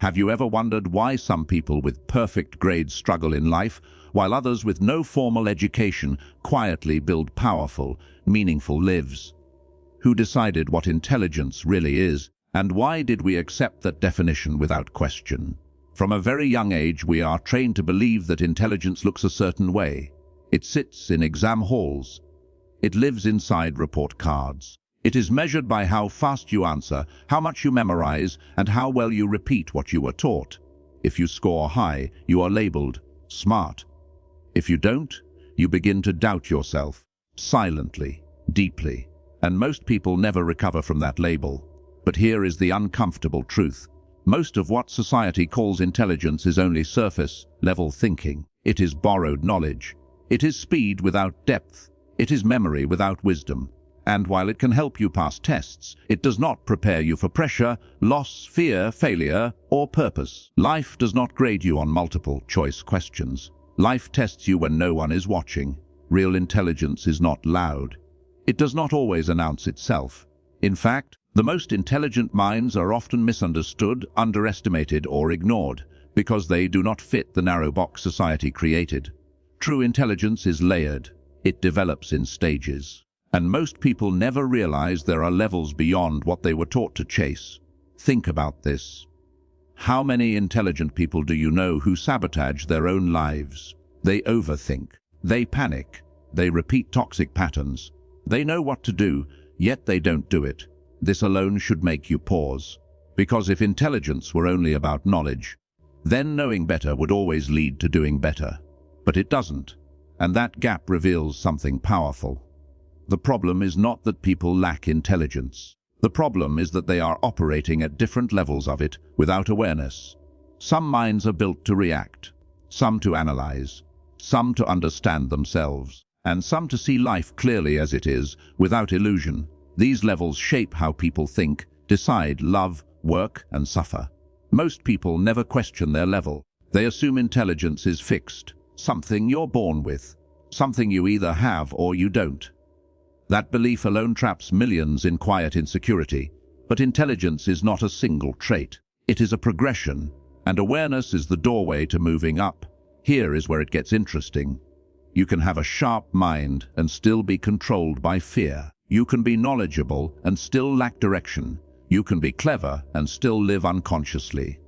Have you ever wondered why some people with perfect grades struggle in life, while others with no formal education quietly build powerful, meaningful lives? Who decided what intelligence really is, and why did we accept that definition without question? From a very young age, we are trained to believe that intelligence looks a certain way. It sits in exam halls. It lives inside report cards. It is measured by how fast you answer, how much you memorize, and how well you repeat what you were taught. If you score high, you are labeled smart. If you don't, you begin to doubt yourself, silently, deeply, and most people never recover from that label. But here is the uncomfortable truth. Most of what society calls intelligence is only surface-level thinking. It is borrowed knowledge. It is speed without depth. It is memory without wisdom. And while it can help you pass tests, it does not prepare you for pressure, loss, fear, failure, or purpose. Life does not grade you on multiple-choice questions. Life tests you when no one is watching. Real intelligence is not loud. It does not always announce itself. In fact, the most intelligent minds are often misunderstood, underestimated, or ignored, because they do not fit the narrow box society created. True intelligence is layered. It develops in stages. And most people never realize there are levels beyond what they were taught to chase. Think about this. How many intelligent people do you know who sabotage their own lives? They overthink. They panic. They repeat toxic patterns. They know what to do, yet they don't do it. This alone should make you pause. Because if intelligence were only about knowledge, then knowing better would always lead to doing better. But it doesn't. And that gap reveals something powerful. The problem is not that people lack intelligence. The problem is that they are operating at different levels of it without awareness. Some minds are built to react, some to analyze, some to understand themselves, and some to see life clearly as it is, without illusion. These levels shape how people think, decide, love, work, and suffer. Most people never question their level. They assume intelligence is fixed, something you're born with, something you either have or you don't. That belief alone traps millions in quiet insecurity. But intelligence is not a single trait. It is a progression, and awareness is the doorway to moving up. Here is where it gets interesting. You can have a sharp mind and still be controlled by fear. You can be knowledgeable and still lack direction. You can be clever and still live unconsciously.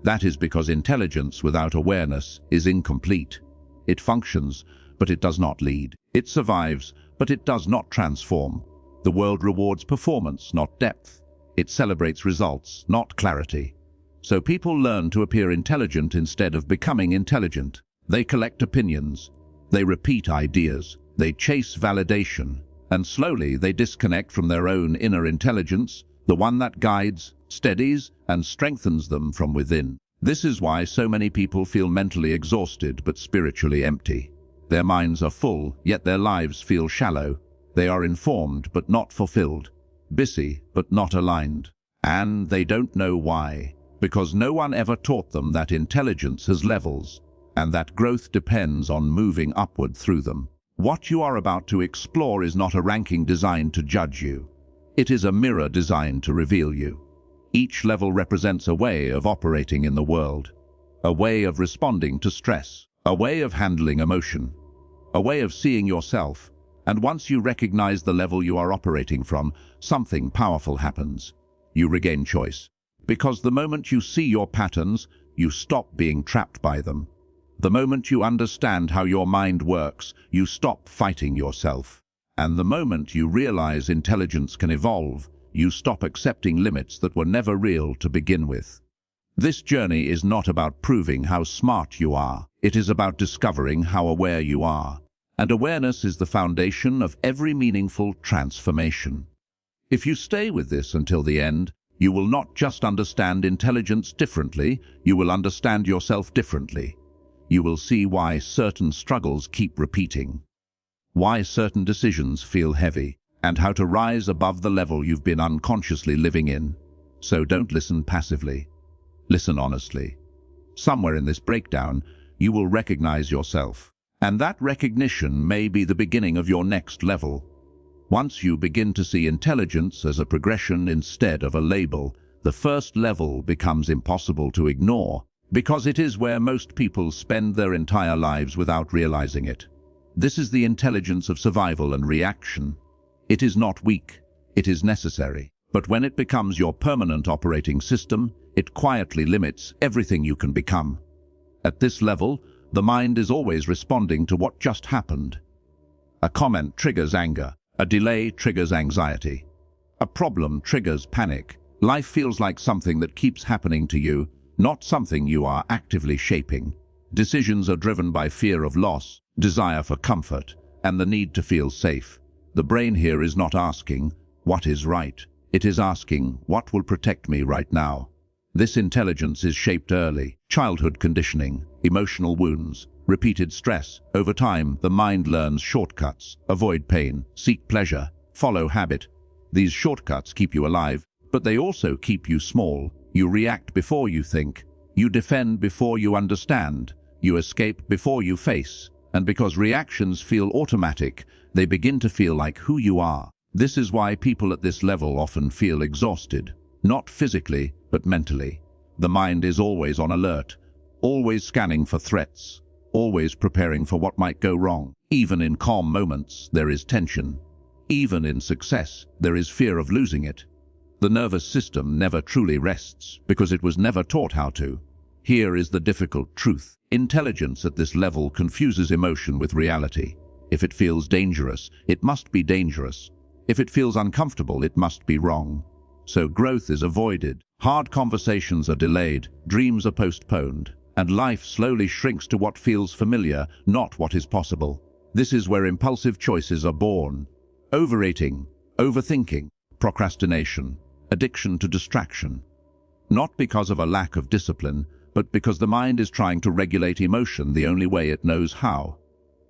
That is because intelligence without awareness is incomplete. It functions, but it does not lead. It survives, but it does not transform. The world rewards performance, not depth. It celebrates results, not clarity. So people learn to appear intelligent instead of becoming intelligent. They collect opinions. They repeat ideas. They chase validation. And slowly they disconnect from their own inner intelligence, the one that guides, steadies, and strengthens them from within. This is why so many people feel mentally exhausted but spiritually empty. Their minds are full, yet their lives feel shallow. They are informed but not fulfilled, busy but not aligned. And they don't know why, because no one ever taught them that intelligence has levels, and that growth depends on moving upward through them. What you are about to explore is not a ranking designed to judge you. It is a mirror designed to reveal you. Each level represents a way of operating in the world, a way of responding to stress, a way of handling emotion, a way of seeing yourself. And once you recognize the level you are operating from, something powerful happens. You regain choice. Because the moment you see your patterns, you stop being trapped by them. The moment you understand how your mind works, you stop fighting yourself. And the moment you realize intelligence can evolve, you stop accepting limits that were never real to begin with. This journey is not about proving how smart you are. It is about discovering how aware you are. And awareness is the foundation of every meaningful transformation. If you stay with this until the end, you will not just understand intelligence differently, you will understand yourself differently. You will see why certain struggles keep repeating, why certain decisions feel heavy, and how to rise above the level you've been unconsciously living in. So don't listen passively. Listen honestly. Somewhere in this breakdown, you will recognize yourself. And that recognition may be the beginning of your next level. Once you begin to see intelligence as a progression instead of a label, The first level becomes impossible to ignore because it is where most people spend their entire lives without realizing it. This is the intelligence of survival and reaction. It is not weak, it is necessary. But when it becomes your permanent operating system, it quietly limits everything you can become. At this level, the mind is always responding to what just happened. A comment triggers anger. A delay triggers anxiety. A problem triggers panic. Life feels like something that keeps happening to you, not something you are actively shaping. Decisions are driven by fear of loss, desire for comfort, and the need to feel safe. The brain here is not asking, what is right? It is asking, what will protect me right now? This intelligence is shaped early. Childhood conditioning, emotional wounds, repeated stress. Over time, the mind learns shortcuts, avoid pain, seek pleasure, follow habit. These shortcuts keep you alive, but they also keep you small. You react before you think. You defend before you understand. You escape before you face. And because reactions feel automatic, they begin to feel like who you are. This is why people at this level often feel exhausted. Not physically, but mentally. The mind is always on alert, always scanning for threats, always preparing for what might go wrong. Even in calm moments, there is tension. Even in success, there is fear of losing it. The nervous system never truly rests because it was never taught how to. Here is the difficult truth. Intelligence at this level confuses emotion with reality. If it feels dangerous, it must be dangerous. If it feels uncomfortable, it must be wrong. So growth is avoided, hard conversations are delayed, dreams are postponed, and life slowly shrinks to what feels familiar, not what is possible. This is where impulsive choices are born. Overeating, overthinking, procrastination, addiction to distraction. Not because of a lack of discipline, but because the mind is trying to regulate emotion the only way it knows how.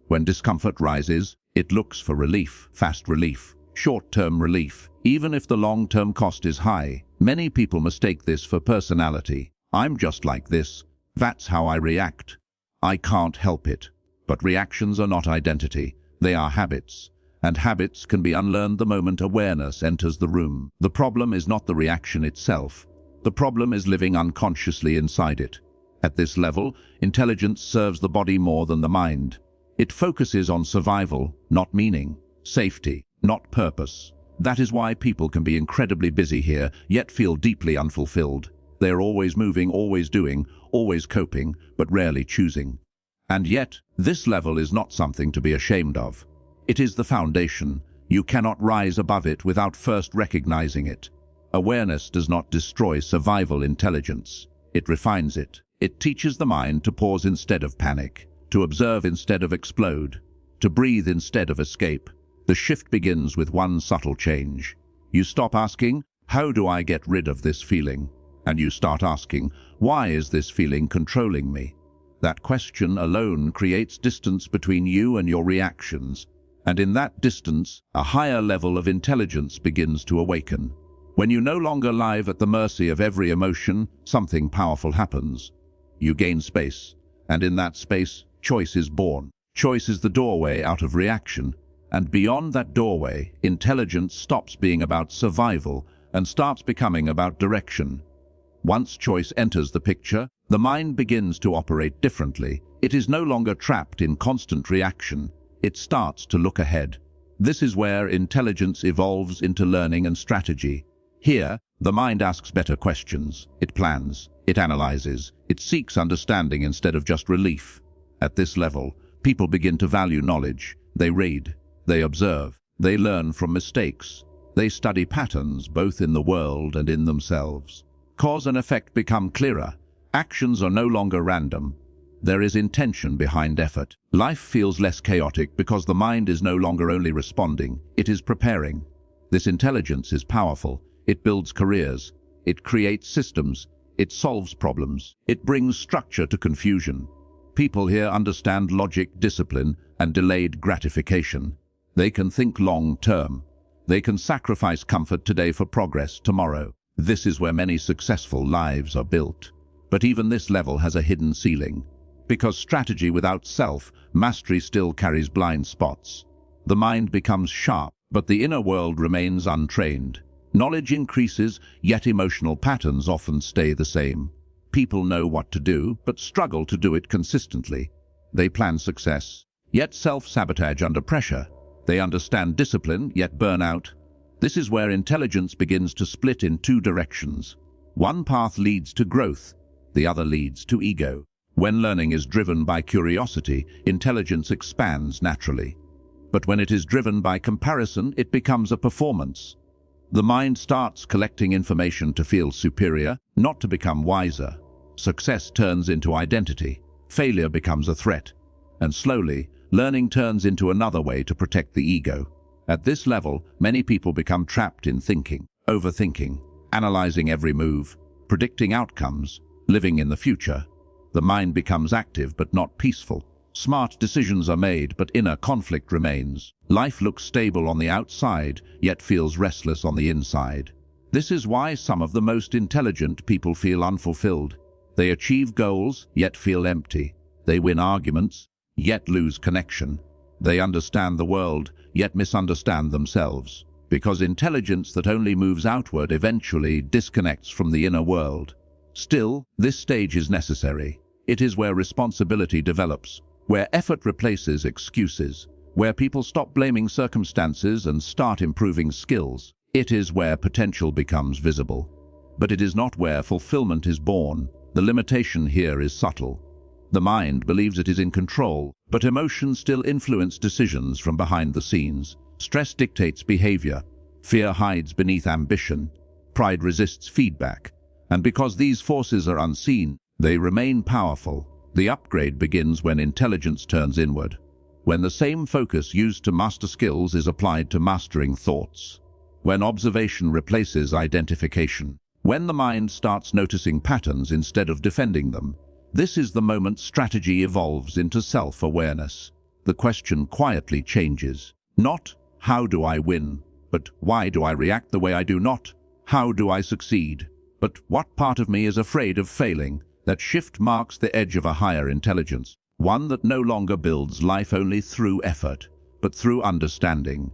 When discomfort rises, it looks for relief, fast relief, short-term relief, even if the long-term cost is high. Many people mistake this for personality. I'm just like this. That's how I react. I can't help it. But reactions are not identity. They are habits. And habits can be unlearned the moment awareness enters the room. The problem is not the reaction itself. The problem is living unconsciously inside it. At this level, intelligence serves the body more than the mind. It focuses on survival, not meaning, safety, not purpose. That is why people can be incredibly busy here, yet feel deeply unfulfilled. They are always moving, always doing, always coping, but rarely choosing. And yet, this level is not something to be ashamed of. It is the foundation. You cannot rise above it without first recognizing it. Awareness does not destroy survival intelligence. It refines it. It teaches the mind to pause instead of panic, to observe instead of explode, to breathe instead of escape. The shift begins with one subtle change. You stop asking, how do I get rid of this feeling? And you start asking, why is this feeling controlling me? That question alone creates distance between you and your reactions. And in that distance, a higher level of intelligence begins to awaken. When you no longer live at the mercy of every emotion, something powerful happens. You gain space, and in that space, choice is born. Choice is the doorway out of reaction. And beyond that doorway, intelligence stops being about survival and starts becoming about direction. Once choice enters the picture, the mind begins to operate differently. It is no longer trapped in constant reaction. It starts to look ahead. This is where intelligence evolves into learning and strategy. Here, the mind asks better questions. It plans, it analyzes, it seeks understanding instead of just relief. At this level, people begin to value knowledge. They read, they observe, they learn from mistakes. They study patterns both in the world and in themselves. Cause and effect become clearer. Actions are no longer random. There is intention behind effort. Life feels less chaotic because the mind is no longer only responding, it is preparing. This intelligence is powerful. It builds careers. It creates systems. It solves problems. It brings structure to confusion. People here understand logic, discipline, and delayed gratification. They can think long-term. They can sacrifice comfort today for progress tomorrow. This is where many successful lives are built. But even this level has a hidden ceiling. Because strategy without self-mastery still carries blind spots. The mind becomes sharp, but the inner world remains untrained. Knowledge increases, yet emotional patterns often stay the same. People know what to do, but struggle to do it consistently. They plan success, yet self-sabotage under pressure. They understand discipline, yet burn out. This is where intelligence begins to split in two directions. One path leads to growth, the other leads to ego. When learning is driven by curiosity, intelligence expands naturally. But when it is driven by comparison, it becomes a performance. The mind starts collecting information to feel superior, not to become wiser. Success turns into identity. Failure becomes a threat. And slowly, learning turns into another way to protect the ego. At this level, many people become trapped in thinking, overthinking, analyzing every move, predicting outcomes, living in the future. The mind becomes active but not peaceful. Smart decisions are made, but inner conflict remains. Life looks stable on the outside, yet feels restless on the inside. This is why some of the most intelligent people feel unfulfilled. They achieve goals, yet feel empty. They win arguments, yet lose connection. They understand the world, yet misunderstand themselves. Because intelligence that only moves outward eventually disconnects from the inner world. Still, this stage is necessary. It is where responsibility develops, where effort replaces excuses, where people stop blaming circumstances and start improving skills. It is where potential becomes visible. But it is not where fulfillment is born. The limitation here is subtle. The mind believes it is in control, but emotions still influence decisions from behind the scenes. Stress dictates behavior. Fear hides beneath ambition. Pride resists feedback. And because these forces are unseen, they remain powerful. The upgrade begins when intelligence turns inward, when the same focus used to master skills is applied to mastering thoughts, when observation replaces identification, when the mind starts noticing patterns instead of defending them. This is the moment strategy evolves into self-awareness. The question quietly changes. Not, how do I win? But why do I react the way I do? Not, how do I succeed? But what part of me is afraid of failing? That shift marks the edge of a higher intelligence, one that no longer builds life only through effort, but through understanding.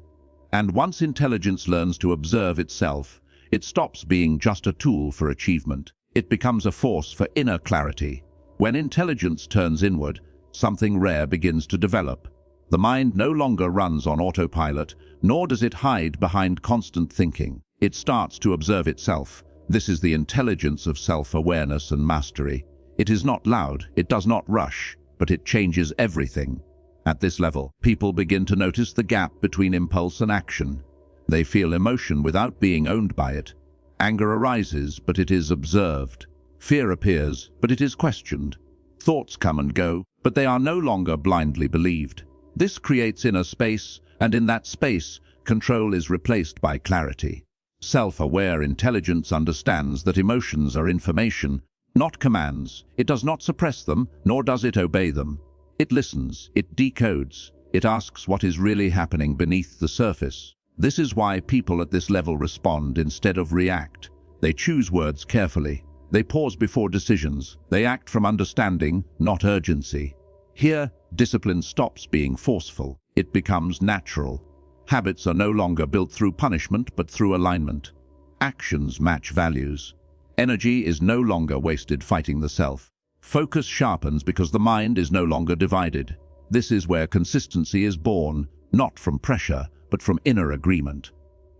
And once intelligence learns to observe itself, it stops being just a tool for achievement. It becomes a force for inner clarity. When intelligence turns inward, something rare begins to develop. The mind no longer runs on autopilot, nor does it hide behind constant thinking. It starts to observe itself. This is the intelligence of self-awareness and mastery. It is not loud, it does not rush, but it changes everything. At this level, people begin to notice the gap between impulse and action. They feel emotion without being owned by it. Anger arises, but it is observed. Fear appears, but it is questioned. Thoughts come and go, but they are no longer blindly believed. This creates inner space, and in that space, control is replaced by clarity. Self-aware intelligence understands that emotions are information, not commands. It does not suppress them, nor does it obey them. It listens, it decodes, it asks what is really happening beneath the surface. This is why people at this level respond instead of react. They choose words carefully. They pause before decisions. They act from understanding, not urgency. Here, discipline stops being forceful. It becomes natural. Habits are no longer built through punishment, but through alignment. Actions match values. Energy is no longer wasted fighting the self. Focus sharpens because the mind is no longer divided. This is where consistency is born, not from pressure, but from inner agreement.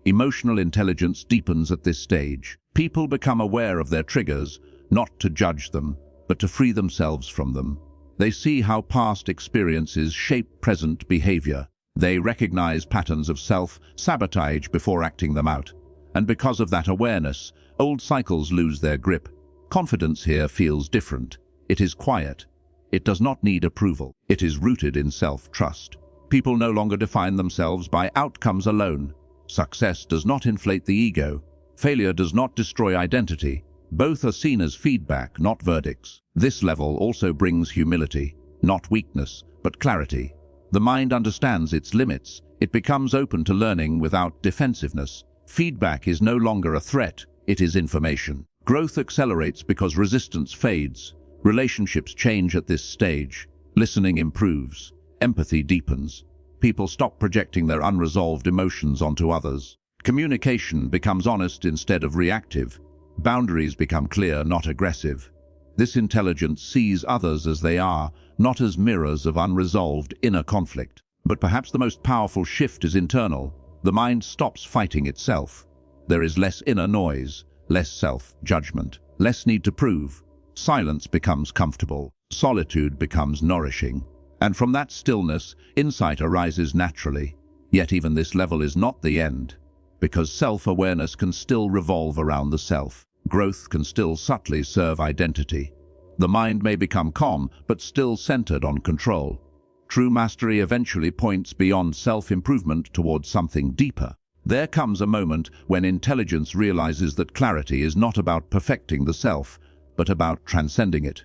Emotional intelligence deepens at this stage. People become aware of their triggers, not to judge them, but to free themselves from them. They see how past experiences shape present behavior. They recognize patterns of self-sabotage before acting them out. And because of that awareness, old cycles lose their grip. Confidence here feels different. It is quiet. It does not need approval. It is rooted in self-trust. People no longer define themselves by outcomes alone. Success does not inflate the ego. Failure does not destroy identity. Both are seen as feedback, not verdicts. This level also brings humility, not weakness, but clarity. The mind understands its limits. It becomes open to learning without defensiveness. Feedback is no longer a threat, it is information. Growth accelerates because resistance fades. Relationships change at this stage. Listening improves. Empathy deepens. People stop projecting their unresolved emotions onto others. Communication becomes honest instead of reactive. Boundaries become clear, not aggressive. This intelligence sees others as they are, not as mirrors of unresolved inner conflict. But perhaps the most powerful shift is internal. The mind stops fighting itself. There is less inner noise, less self-judgment, less need to prove. Silence becomes comfortable. Solitude becomes nourishing. And from that stillness, insight arises naturally. Yet even this level is not the end, because self-awareness can still revolve around the self. Growth can still subtly serve identity. The mind may become calm, but still centered on control. True mastery eventually points beyond self-improvement towards something deeper. There comes a moment when intelligence realizes that clarity is not about perfecting the self, but about transcending it.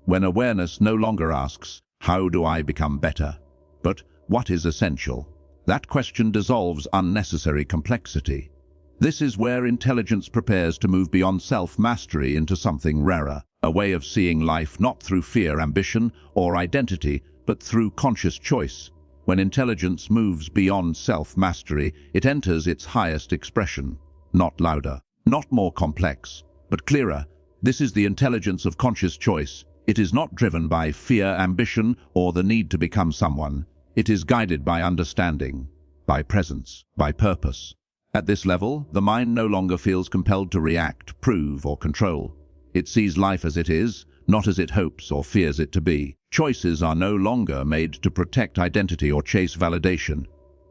When awareness no longer asks, "How do I become better?" but "What is essential?" That question dissolves unnecessary complexity. This is where intelligence prepares to move beyond self-mastery into something rarer, a way of seeing life not through fear, ambition, or identity, but through conscious choice. When intelligence moves beyond self-mastery, it enters its highest expression. Not louder, not more complex, but clearer. This is the intelligence of conscious choice. It is not driven by fear, ambition, or the need to become someone. It is guided by understanding, by presence, by purpose. At this level, the mind no longer feels compelled to react, prove, or control. It sees life as it is, not as it hopes or fears it to be. Choices are no longer made to protect identity or chase validation.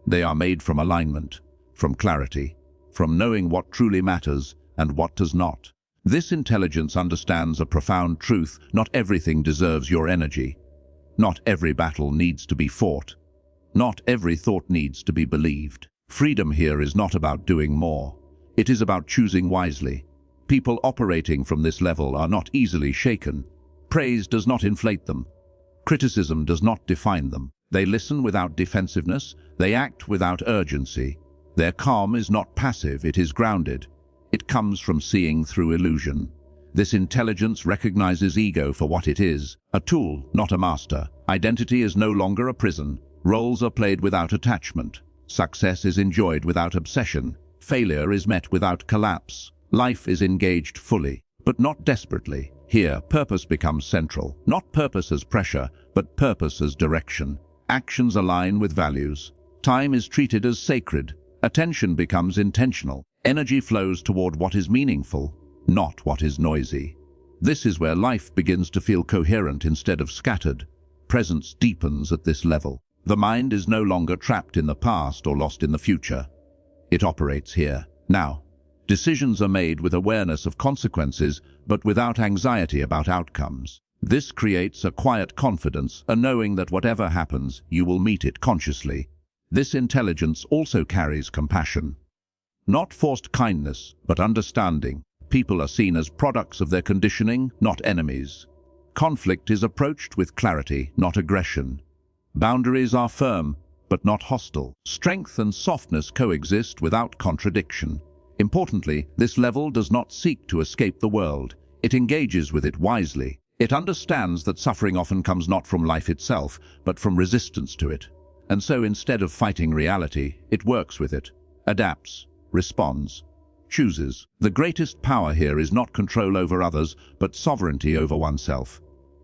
They are made from alignment, from clarity, from knowing what truly matters and what does not. This intelligence understands a profound truth: not everything deserves your energy. Not every battle needs to be fought. Not every thought needs to be believed. Freedom here is not about doing more. It is about choosing wisely. People operating from this level are not easily shaken. Praise does not inflate them. Criticism does not define them. They listen without defensiveness. They act without urgency. Their calm is not passive, it is grounded. It comes from seeing through illusion. This intelligence recognizes ego for what it is, a tool, not a master. Identity is no longer a prison. Roles are played without attachment. Success is enjoyed without obsession. Failure is met without collapse. Life is engaged fully, but not desperately. Here, purpose becomes central. Not purpose as pressure, but purpose as direction. Actions align with values. Time is treated as sacred. Attention becomes intentional. Energy flows toward what is meaningful, not what is noisy. This is where life begins to feel coherent instead of scattered. Presence deepens at this level. The mind is no longer trapped in the past or lost in the future. It operates here, now. Decisions are made with awareness of consequences, but without anxiety about outcomes. This creates a quiet confidence, a knowing that whatever happens, you will meet it consciously. This intelligence also carries compassion. Not forced kindness, but understanding. People are seen as products of their conditioning, not enemies. Conflict is approached with clarity, not aggression. Boundaries are firm, but not hostile. Strength and softness coexist without contradiction. Importantly, this level does not seek to escape the world. It engages with it wisely. It understands that suffering often comes not from life itself, but from resistance to it. And so instead of fighting reality, it works with it, adapts, responds, chooses. The greatest power here is not control over others, but sovereignty over oneself.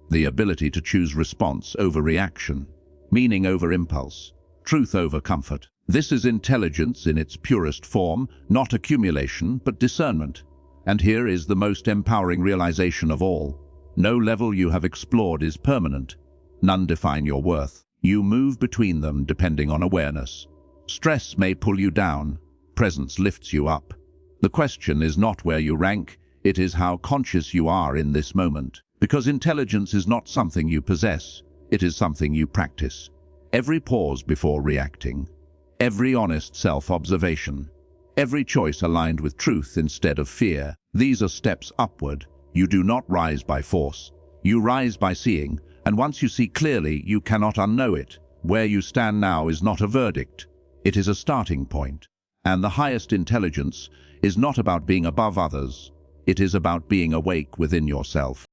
The ability to choose response over reaction, meaning over impulse, truth over comfort. This is intelligence in its purest form, not accumulation, but discernment. And here is the most empowering realization of all. No level you have explored is permanent. None define your worth. You move between them depending on awareness. Stress may pull you down. Presence lifts you up. The question is not where you rank, it is how conscious you are in this moment. Because intelligence is not something you possess, it is something you practice. Every pause before reacting, every honest self-observation, every choice aligned with truth instead of fear. These are steps upward. You do not rise by force. You rise by seeing, and once you see clearly, you cannot unknow it. Where you stand now is not a verdict. It is a starting point. And the highest intelligence is not about being above others. It is about being awake within yourself.